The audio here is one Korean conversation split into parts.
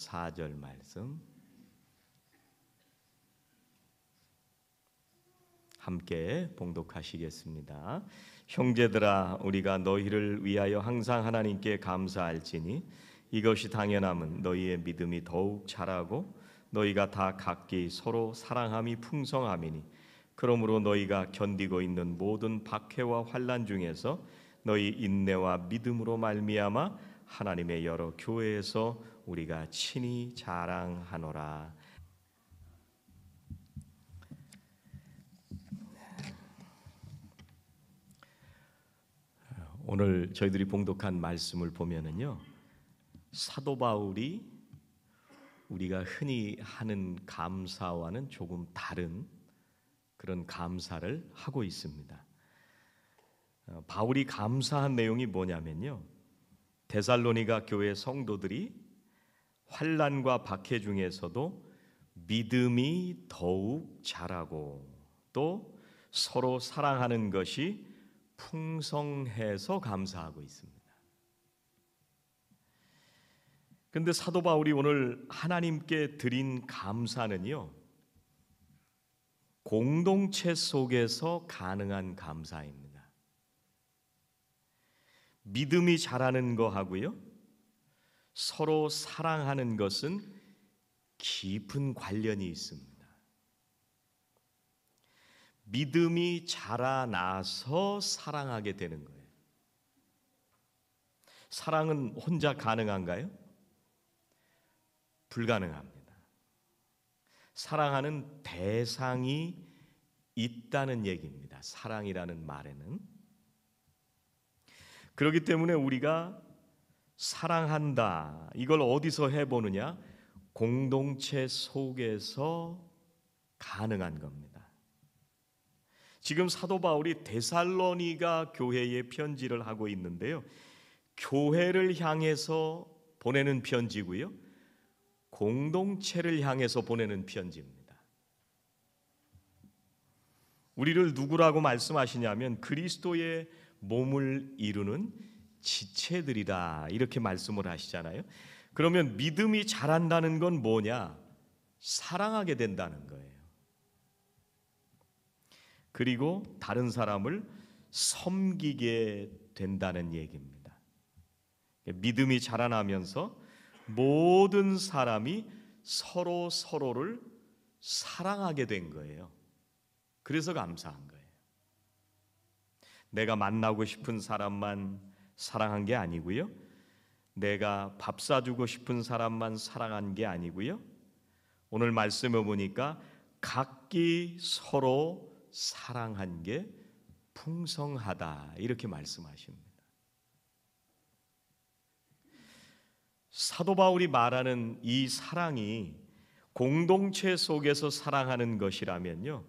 4절 말씀 함께 봉독하시겠습니다. 형제들아, 우리가 너희를 위하여 항상 하나님께 감사할지니 이것이 당연함은 너희의 믿음이 더욱 자라고 너희가 다 각기 서로 사랑함이 풍성함이니, 그러므로 너희가 견디고 있는 모든 박해와 환난 중에서 너희 인내와 믿음으로 말미암아 하나님의 여러 교회에서 우리가 친히 자랑하노라. 오늘 저희들이 봉독한 말씀을 보면은요, 사도 바울이 우리가 흔히 하는 감사와는 조금 다른 그런 감사를 하고 있습니다. 바울이 감사한 내용이 뭐냐면요, 데살로니가 교회 성도들이 환난과 박해 중에서도 믿음이 더욱 자라고 또 서로 사랑하는 것이 풍성해서 감사하고 있습니다. 그런데 사도 바울이 오늘 하나님께 드린 감사는요, 공동체 속에서 가능한 감사입니다. 믿음이 자라는 거하고요, 서로 사랑하는 것은 깊은 관련이 있습니다. 믿음이 자라나서 사랑하게 되는 거예요. 사랑은 혼자 가능한가요? 불가능합니다. 사랑하는 대상이 있다는 얘기입니다. 사랑이라는 말에는. 그렇기 때문에 우리가 사랑한다, 이걸 어디서 해보느냐? 공동체 속에서 가능한 겁니다. 지금 사도 바울이 데살로니가 교회에 편지를 하고 있는데요, 교회를 향해서 보내는 편지고요, 공동체를 향해서 보내는 편지입니다. 우리를 누구라고 말씀하시냐면 그리스도의 몸을 이루는 지체들이다, 이렇게 말씀을 하시잖아요. 그러면 믿음이 자란다는 건 뭐냐? 사랑하게 된다는 거예요. 그리고 다른 사람을 섬기게 된다는 얘기입니다. 믿음이 자라나면서 모든 사람이 서로 서로를 사랑하게 된 거예요. 그래서 감사한 거예요. 내가 만나고 싶은 사람만 사랑한 게 아니고요, 내가 밥 사주고 싶은 사람만 사랑한 게 아니고요, 오늘 말씀에 보니까 각기 서로 사랑한 게 풍성하다, 이렇게 말씀하십니다. 사도 바울이 말하는 이 사랑이 공동체 속에서 사랑하는 것이라면요,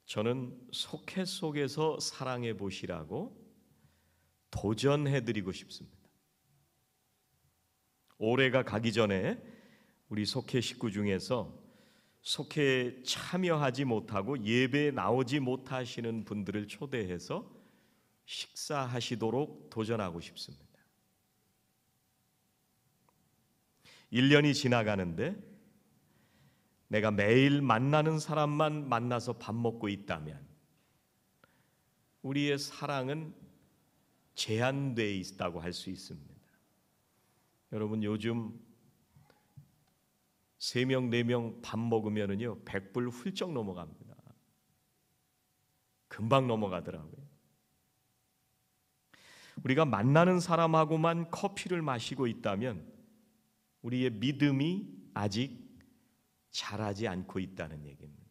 저는 속회 속에서 사랑해 보시라고 도전해 드리고 싶습니다. 올해가 가기 전에 우리 속회 식구 중에서 속회에 참여하지 못하고 예배에 나오지 못하시는 분들을 초대해서 식사하시도록 도전하고 싶습니다. 1년이 지나가는데 내가 매일 만나는 사람만 만나서 밥 먹고 있다면 우리의 사랑은 제한되어 있다고 할 수 있습니다. 여러분, 요즘 3명, 4명 밥 먹으면은요 100불 훌쩍 넘어갑니다. 금방 넘어가더라고요. 우리가 만나는 사람하고만 커피를 마시고 있다면 우리의 믿음이 아직 자라지 않고 있다는 얘기입니다.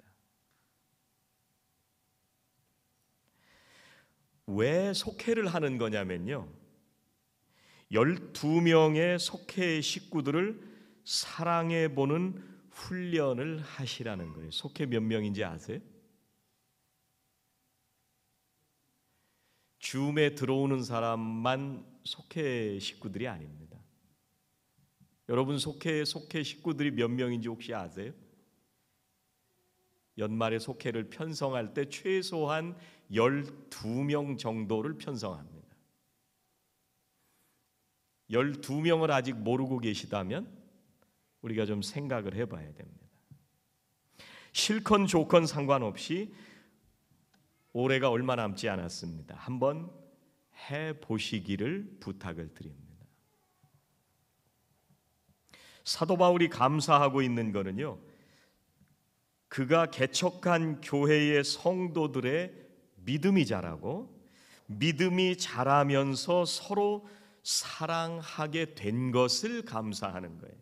왜 속회를 하는 거냐면요, 12명의 속회의 식구들을 사랑해보는 훈련을 하시라는 거예요. 속회 몇 명인지 아세요? 줌에 들어오는 사람만 속회 식구들이 아닙니다. 여러분, 속회 식구들이 몇 명인지 혹시 아세요? 연말에 속회를 편성할 때 최소한 12명 정도를 편성합니다. 12명을 아직 모르고 계시다면 우리가 좀 생각을 해봐야 됩니다. 실컷 좋건 상관없이 올해가 얼마 남지 않았습니다. 한번 해보시기를 부탁을 드립니다. 사도 바울이 감사하고 있는 것은요, 그가 개척한 교회의 성도들의 믿음이 자라고 믿음이 자라면서 서로 사랑하게 된 것을 감사하는 거예요.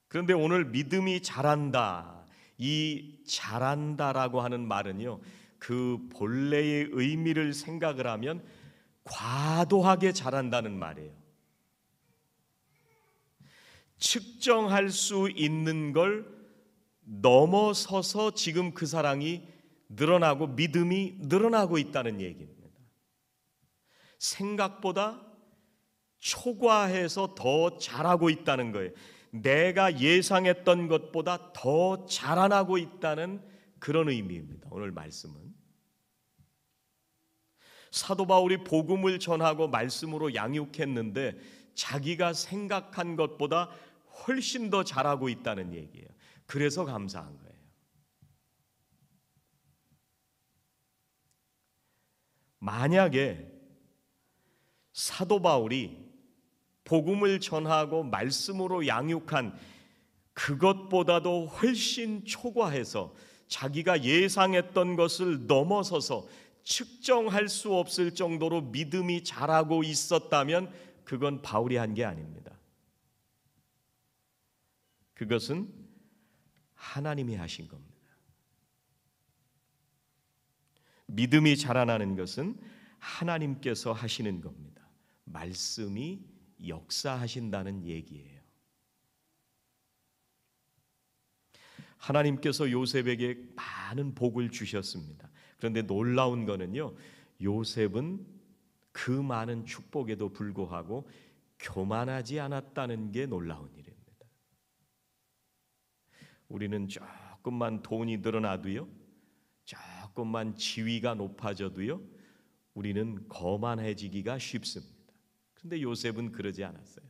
그런데 오늘 믿음이 자란다, 이 자란다라고 하는 말은요, 그 본래의 의미를 생각을 하면 과도하게 자란다는 말이에요. 측정할 수 있는 걸 넘어서서 지금 그 사랑이 늘어나고 믿음이 늘어나고 있다는 얘기입니다. 생각보다 초과해서 더 자라고 있다는 거예요. 내가 예상했던 것보다 더 자라나고 있다는 그런 의미입니다. 오늘 말씀은 사도 바울이 복음을 전하고 말씀으로 양육했는데 자기가 생각한 것보다 훨씬 더 잘하고 있다는 얘기예요. 그래서 감사한 거예요. 만약에 사도 바울이 복음을 전하고 말씀으로 양육한 그것보다도 훨씬 초과해서 자기가 예상했던 것을 넘어서서 측정할 수 없을 정도로 믿음이 자라고 있었다면 그건 바울이 한 게 아닙니다. 그것은 하나님이 하신 겁니다. 믿음이 자라나는 것은 하나님께서 하시는 겁니다. 말씀이 역사하신다는 얘기예요. 하나님께서 요셉에게 많은 복을 주셨습니다. 그런데 놀라운 거는요, 요셉은 그 많은 축복에도 불구하고 교만하지 않았다는 게 놀라운 일입니다. 우리는 조금만 돈이 늘어나도요, 조금만 지위가 높아져도요, 우리는 거만해지기가 쉽습니다. 그런데 요셉은 그러지 않았어요.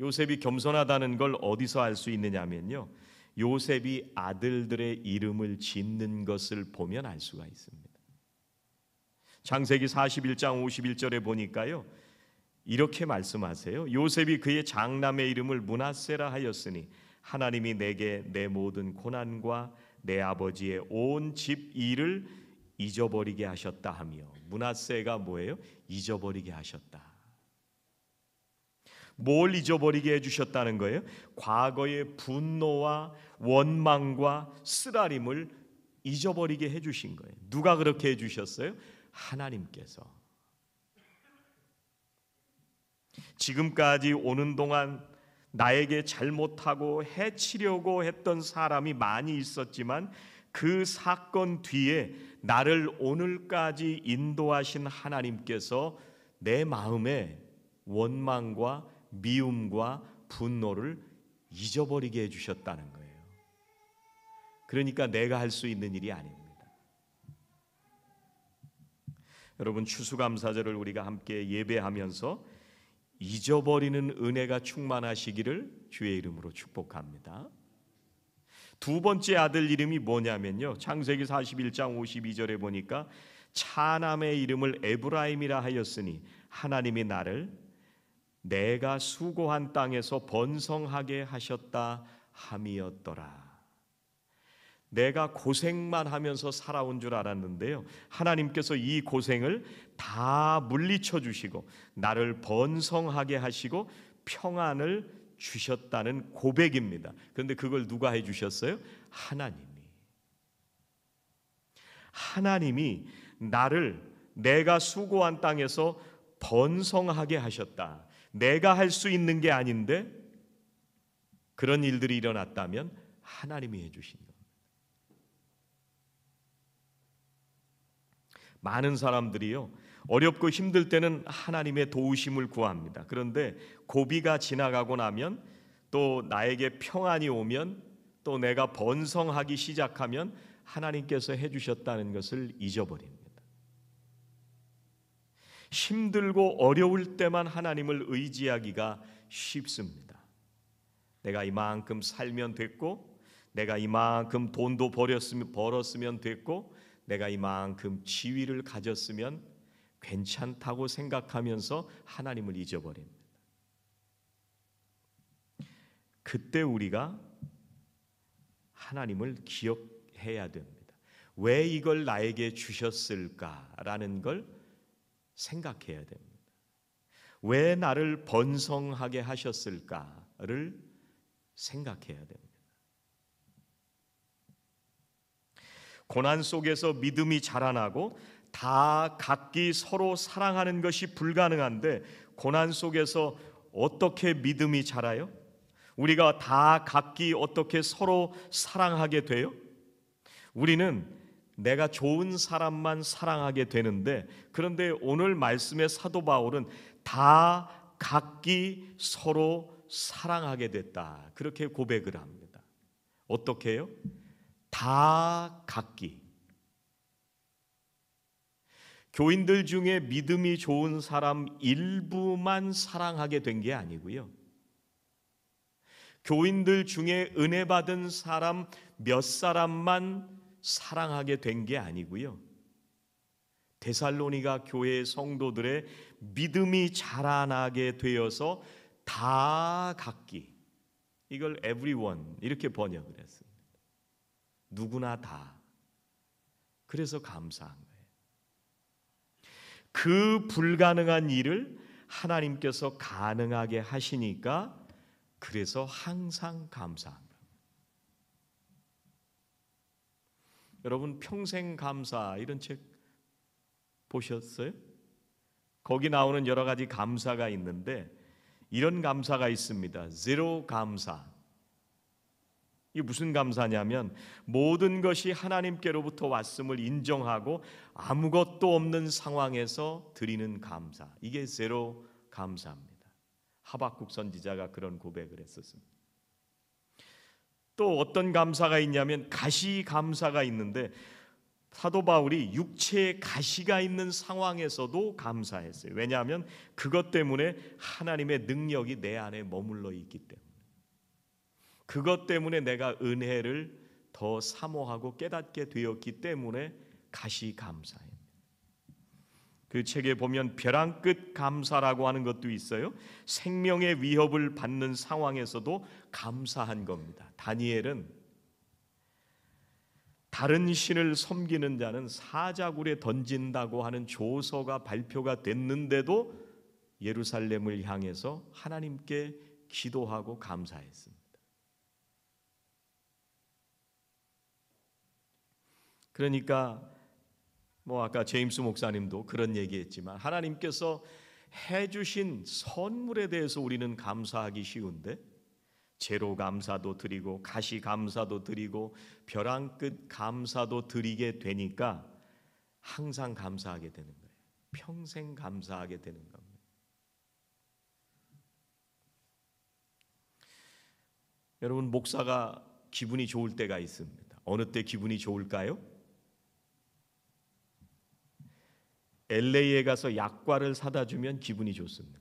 요셉이 겸손하다는 걸 어디서 알 수 있느냐면요, 요셉이 아들들의 이름을 짓는 것을 보면 알 수가 있습니다. 창세기 41장 51절에 보니까요, 이렇게 말씀하세요. 요셉이 그의 장남의 이름을 므낫세라 하였으니 하나님이 내게 내 모든 고난과 내 아버지의 온 집 일을 잊어버리게 하셨다 하며, 므낫세가 뭐예요? 잊어버리게 하셨다. 뭘 잊어버리게 해주셨다는 거예요? 과거의 분노와 원망과 쓰라림을 잊어버리게 해주신 거예요. 누가 그렇게 해주셨어요? 하나님께서. 지금까지 오는 동안 나에게 잘못하고 해치려고 했던 사람이 많이 있었지만 그 사건 뒤에 나를 오늘까지 인도하신 하나님께서 내 마음에 원망과 미움과 분노를 잊어버리게 해주셨다는 거예요. 그러니까 내가 할 수 있는 일이 아닙니다. 여러분, 추수감사절을 우리가 함께 예배하면서 잊어버리는 은혜가 충만하시기를 주의 이름으로 축복합니다. 두 번째 아들 이름이 뭐냐면요, 창세기 41장 52절에 보니까 차남의 이름을 에브라임이라 하였으니 하나님이 나를 내가 수고한 땅에서 번성하게 하셨다 함이었더라. 내가 고생만 하면서 살아온 줄 알았는데요, 하나님께서 이 고생을 다 물리쳐 주시고 나를 번성하게 하시고 평안을 주셨다는 고백입니다. 그런데 그걸 누가 해주셨어요? 하나님이 나를 내가 수고한 땅에서 번성하게 하셨다. 내가 할 수 있는 게 아닌데 그런 일들이 일어났다면 하나님이 해주신 겁니다. 많은 사람들이요, 어렵고 힘들 때는 하나님의 도우심을 구합니다. 그런데 고비가 지나가고 나면, 또 나에게 평안이 오면, 또 내가 번성하기 시작하면 하나님께서 해주셨다는 것을 잊어버립니다. 힘들고 어려울 때만 하나님을 의지하기가 쉽습니다. 내가 이만큼 살면 됐고, 내가 이만큼 돈도 벌었으면 됐고, 내가 이만큼 지위를 가졌으면 괜찮다고 생각하면서 하나님을 잊어버립니다. 그때 우리가 하나님을 기억해야 됩니다. 왜 이걸 나에게 주셨을까라는 걸 생각해야 됩니다. 왜 나를 번성하게 하셨을까를 생각해야 됩니다. 고난 속에서 믿음이 자라나고 다 각기 서로 사랑하는 것이 불가능한데, 고난 속에서 어떻게 믿음이 자라요? 우리가 다 각기 어떻게 서로 사랑하게 돼요? 우리는 내가 좋은 사람만 사랑하게 되는데, 그런데 오늘 말씀의 사도 바울은 다 각기 서로 사랑하게 됐다, 그렇게 고백을 합니다. 어떻게 해요? 다 각기. 교인들 중에 믿음이 좋은 사람 일부만 사랑하게 된 게 아니고요, 교인들 중에 은혜 받은 사람 몇 사람만 사랑하게 된 게 아니고요, 데살로니가 교회의 성도들의 믿음이 자라나게 되어서 다 각기, 이걸 everyone 이렇게 번역을 했습니다. 누구나 다. 그래서 감사한 거예요. 그 불가능한 일을 하나님께서 가능하게 하시니까, 그래서 항상 감사한 거예요. 여러분, 평생 감사 이런 책 보셨어요? 거기 나오는 여러 가지 감사가 있는데 이런 감사가 있습니다. 제로 감사. 이게 무슨 감사냐면, 모든 것이 하나님께로부터 왔음을 인정하고 아무것도 없는 상황에서 드리는 감사, 이게 제로 감사입니다. 하박국 선지자가 그런 고백을 했었습니다. 또 어떤 감사가 있냐면 가시 감사가 있는데, 사도 바울이 육체에 가시가 있는 상황에서도 감사했어요. 왜냐하면 그것 때문에 하나님의 능력이 내 안에 머물러 있기 때문에, 그것 때문에 내가 은혜를 더 사모하고 깨닫게 되었기 때문에 가시 감사예요. 그 책에 보면 벼랑 끝 감사라고 하는 것도 있어요. 생명의 위협을 받는 상황에서도 감사한 겁니다. 다니엘은 다른 신을 섬기는 자는 사자굴에 던진다고 하는 조서가 발표가 됐는데도 예루살렘을 향해서 하나님께 기도하고 감사했습니다. 그러니까 아까 제임스 목사님도 그런 얘기했지만, 하나님께서 해주신 선물에 대해서 우리는 감사하기 쉬운데, 제로 감사도 드리고 가시 감사도 드리고 벼랑 끝 감사도 드리게 되니까 항상 감사하게 되는 거예요. 평생 감사하게 되는 겁니다. 여러분, 목사가 기분이 좋을 때가 있습니다. 어느 때 기분이 좋을까요? LA에 가서 약과를 사다 주면 기분이 좋습니다.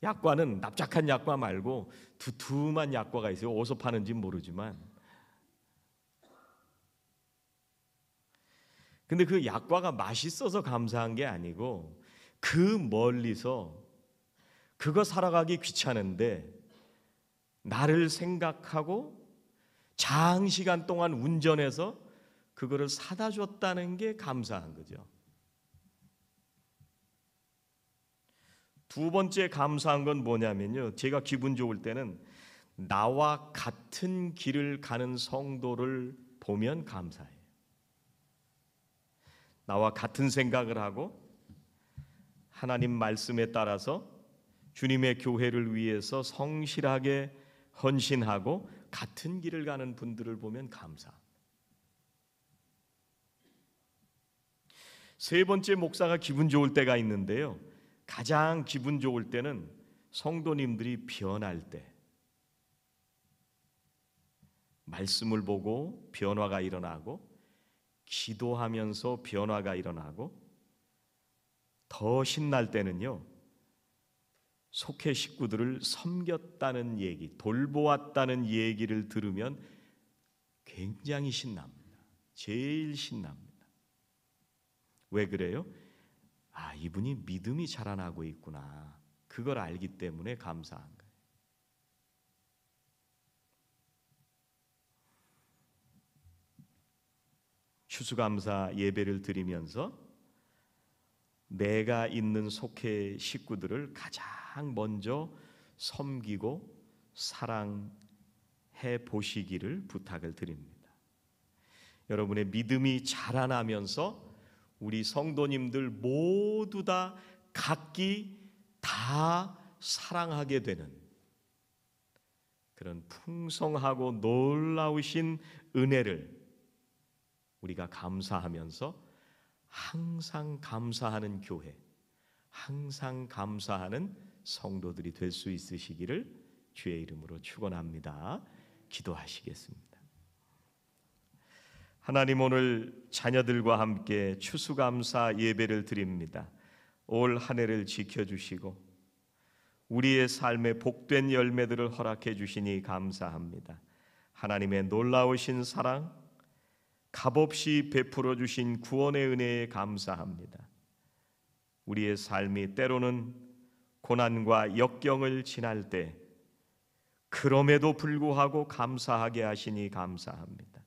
약과는 납작한 약과 말고 두툼한 약과가 있어요. 어디서 파는지 모르지만, 근데 그 약과가 맛있어서 감사한 게 아니고, 그 멀리서 그거 사러 가기 귀찮은데 나를 생각하고 장시간 동안 운전해서 그거를 사다 줬다는 게 감사한 거죠. 두 번째 감사한 건 뭐냐면요, 제가 기분 좋을 때는 나와 같은 길을 가는 성도를 보면 감사해요. 나와 같은 생각을 하고 하나님 말씀에 따라서 주님의 교회를 위해서 성실하게 헌신하고 같은 길을 가는 분들을 보면 감사. 세 번째, 목사가 기분 좋을 때가 있는데요, 가장 기분 좋을 때는 성도님들이 변할 때, 말씀을 보고 변화가 일어나고 기도하면서 변화가 일어나고 더 신날 때는요, 속회 식구들을 섬겼다는 얘기, 돌보았다는 얘기를 들으면 굉장히 신납니다. 제일 신납니다. 왜 그래요? 아, 이분이 믿음이 자라나고 있구나. 그걸 알기 때문에 감사한 거예요. 추수감사 예배를 드리면서 내가 있는 속회 식구들을 가장 먼저 섬기고 사랑해 보시기를 부탁을 드립니다. 여러분의 믿음이 자라나면서 우리 성도님들 모두 다 각기 다 사랑하게 되는 그런 풍성하고 놀라우신 은혜를 우리가 감사하면서 항상 감사하는 교회, 항상 감사하는 성도들이 될 수 있으시기를 주의 이름으로 축원합니다. 기도하시겠습니다. 하나님, 오늘 자녀들과 함께 추수감사 예배를 드립니다. 올 한 해를 지켜주시고 우리의 삶에 복된 열매들을 허락해 주시니 감사합니다. 하나님의 놀라우신 사랑, 값없이 베풀어 주신 구원의 은혜에 감사합니다. 우리의 삶이 때로는 고난과 역경을 지날 때 그럼에도 불구하고 감사하게 하시니 감사합니다.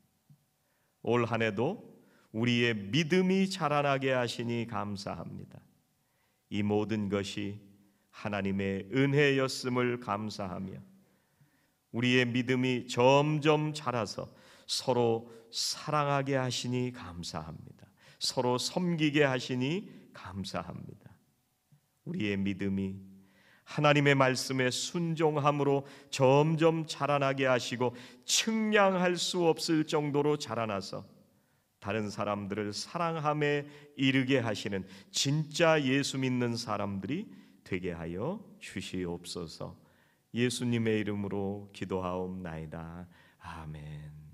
올 한 해도 우리의 믿음이 자라나게 하시니 감사합니다. 이 모든 것이 하나님의 은혜였음을 감사하며 우리의 믿음이 점점 자라서 서로 사랑하게 하시니 감사합니다. 서로 섬기게 하시니 감사합니다. 우리의 믿음이 하나님의 말씀에 순종함으로 점점 자라나게 하시고 측량할 수 없을 정도로 자라나서 다른 사람들을 사랑함에 이르게 하시는 진짜 예수 믿는 사람들이 되게 하여 주시옵소서. 예수님의 이름으로 기도하옵나이다. 아멘.